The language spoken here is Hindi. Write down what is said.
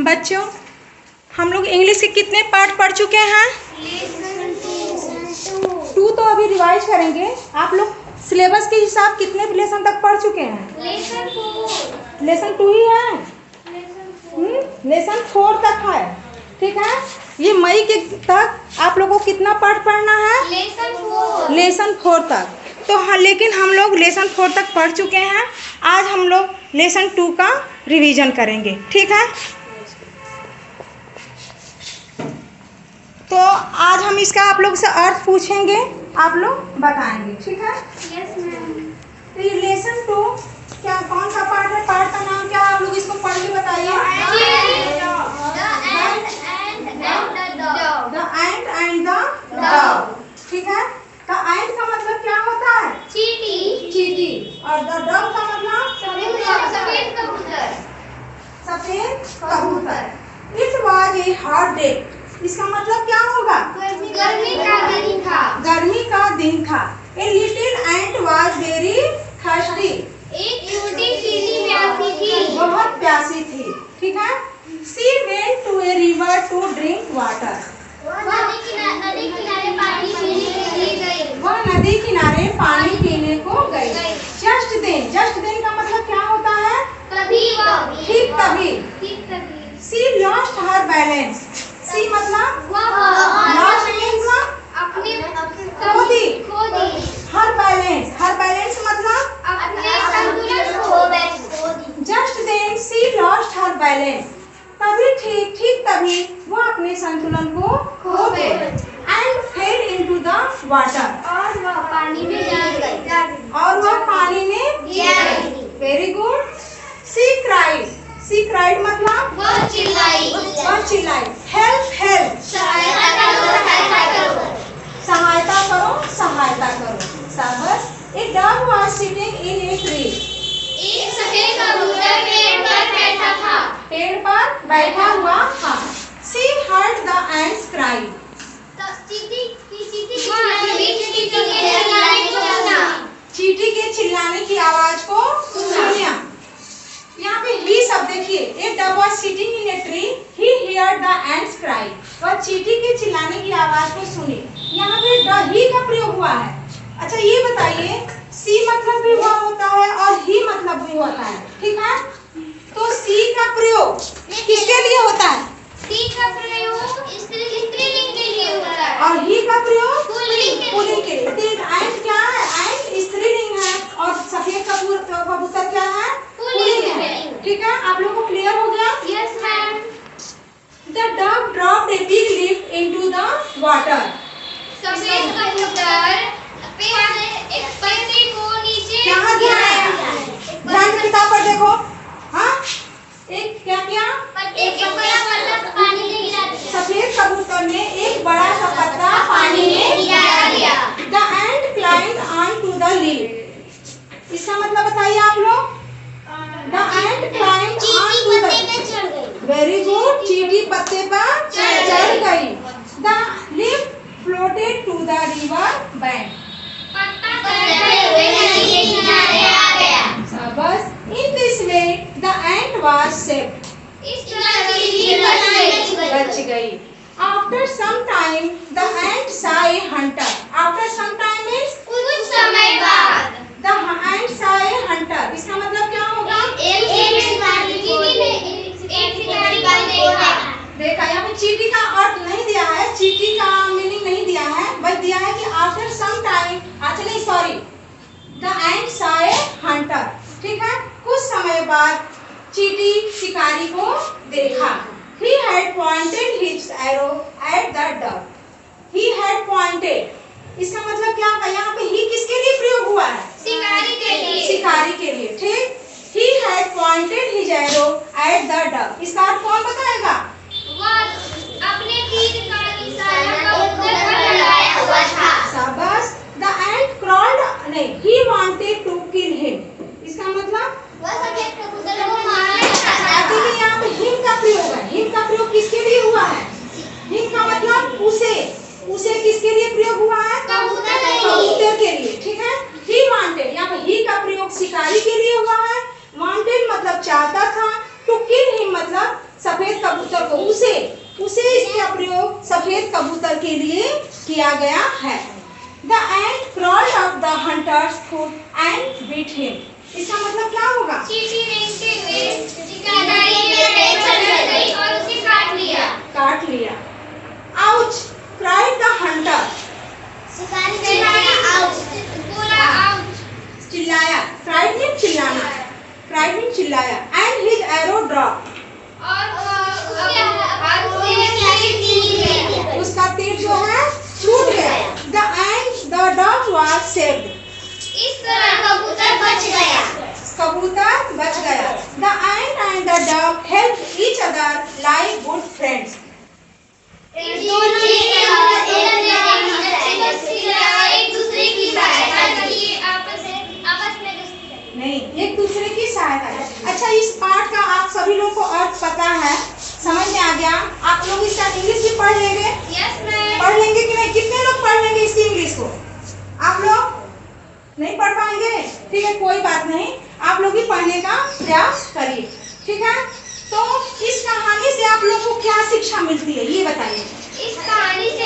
बच्चों, हम लोग इंग्लिश के कितने पार्ट पढ़ चुके हैं? 2 तो अभी रिवाइज करेंगे। आप लोग सिलेबस के हिसाब कितने लेसन तक पढ़ चुके हैं? लेसन 2 ही है। लेसन 4 तक है, ठीक है। ये मई के तक आप लोगों को कितना पार्ट पढ़ना है? लेसन 4 तक। तो हाँ, लेकिन हम लोग लेसन 4 तक पढ़ चुके हैं। आज हम लोग लेसन 2 का रिवीजन करेंगे, ठीक है। तो आज हम इसका आप लोग से अर्थ पूछेंगे, आप लोग बताएंगे, ठीक है। Yes ma'am. तो ये लेसन 2 क्या कौन सा पार्ट है? पार्ट का नाम क्या है? आप लोग इसको पढ़ के बताइए। The ant and the dog, ठीक है। द एंट का मतलब क्या होता है? चींटी। चींटी। और द डॉग का मतलब? सफेद कबूतर। सफेद कबूतर। It was a hot day. इसका मतलब क्या होगा? गर्मी का दिन था। गर्मी का दिन था। A little ant was very thirsty. एक छोटी चींटी प्यासी थी। बहुत प्यासी थी, ठीक है। She went to a river to drink water. नदी किनारे पानी पीने के लिए गई। वह नदी किनारे पानी पीने को गई। जस्ट देन का मतलब क्या होता है? तभी ठीक तभी। तभी she lost her balance. She मतलब लॉस्ट मीन्स अपने खो दी। हर हर बैलेंस मतलब अपने संतुलन खो दी। Just then she lost her balance. तभी ठीक तभी वो अपने संतुलन को खो गए। And fell into the water. और वह पानी में गिर गई। और वह पानी में गिर गई। Very good. शी क्राइड मतलब वह चिल्लाई। हेल्प सहायता करो। सहायता करो। शाबाश। A dog was sitting in a tree. एक सफेद कबूतर पेड़ पर बैठा हुआ था। She heard the ants cry. चींटी के चिल्लाने की आवाज को सुना। यहाँ पे ही शब्द देखिए। A dog was sitting in a tree, he heard the ants cry. वह चींटी के चिल्लाने की आवाज को सुनी। यहाँ पे ही का प्रयोग हुआ है। अच्छा ये बताइए, सी मतलब भी हुआ होता है और ही मतलब भी होता है, ठीक है। तो सी का प्रयोग किसके लिए होता है? सी का प्रयोग स्त्रीलिंग के लिए होता है। और ही का प्रयोग पुल्लिंग के लिए। एंट क्या है? एंट स्त्रीलिंग है और सफेद कबूतर क्या है? पुल्लिंग है, ठीक है। आप लोगों को क्लियर हो गया? Yes ma'am. The dog dropped a big leaf into the water. सफेद कबूतर एक पत्ते को नीचे यहाँ ध्यान से किताब पर देखो। हाँ, एक क्या एक बड़ा पत्ता पानी में गिरा दिया। सफेद कबूतर ने एक बड़ा सा पत्ता पानी में गिरा दिया। The ant climb on to the leaf. इसका मतलब बताइए आप लोग। The ant climb on to the leaf. Very good. चींटी पत्ते पर चढ़ गई। The leaf floated to the river bank. पत्ता तैरते हुए नदी के किनारे आ गया। शाबाश। In this way the ant was saved. इस तरह चींटी बच गई। After some time the ant saw a hunter. After some time means कुछ समय बाद the ant saw a hunter. इसका मतलब क्या होगा? एक शिकारी को देखा, यहाँ पे चींटी का अर्थ नहीं दिया है, चींटी का मीनिंग नहीं दिया है, बस दिया है कि आफ्टर सम टाइम। अच्छा नहीं, sorry, the ant saw a hunter, ठीक है। कुछ समय बाद चींटी शिकारी को देखा। He had pointed his arrow at the dog. He had pointed। इसका मतलब क्या होगा? यहाँ पे ही किसके लिए प्रयोग हुआ है? शिकारी के लिए, ठीक। He had pointed his arrow at the dog। इसका अर्थ कौन बताएगा? वह अपने तीर का निशाना कबूतर पर लगाया हुआ था। शाबाश। The ant crawled नहीं, he wanted to kill him। इसका मतलब वह सफेद कबूतर को मारना चाहता था। देखिए यहाँ पे हिम का प्रयोग है। हिम का प्रयोग किसके लिए हुआ है? हिम का मतलब उसे किसके लिए प्रयोग हुआ है? कबूतर के लिए, ठीक है। He wanted, यहाँ पे ही का प्रयोग शिकारी के लिए हुआ है। Wanted मतलब चाहता था। To kill him मतलब सफेद कबूतर को, उसे इसका प्रयोग सफेद कबूतर के लिए किया गया है। The ant crawled up the hunter's foot and beat him. इसका मतलब क्या होगा? चींटी रेंगते हुए शिकारी के पेड़ पर चढ़ गई और उसे काट लिया। Ouch! cried the hunter. शिकारी बोला ouch. चिल्लाया। cried means चिल्लाना। cried means चिल्लाया। And his arrow dropped. उसका तीर जो है छूट गया। The dog was saved. इस तरह कबूतर बच गया। The ant and the dog helped each other like good friends. एक दूसरे की सहायता करके आपस में दोस्ती करें। नहीं, एक दूसरे की सहायता। अच्छा, इस पाठ का आप सभी लोग को अर्थ पता है, समझ में आ गया? आप लोग इसका इंग्लिश भी पढ़ लेंगे? Yes ma'am. पढ़ लेंगे कि नहीं? कितने लोग पढ़ लेंगे इसकी इंग्लिश को? आप लोग नहीं पढ़ पाएंगे? ठीक है, कोई बात नहीं, आप लोग ही पढ़ने का प्रयास करिए। ठीक है, तो इस कहानी से आप लोग को क्या शिक्षा मिलती है ये बताइए। इस कहानी से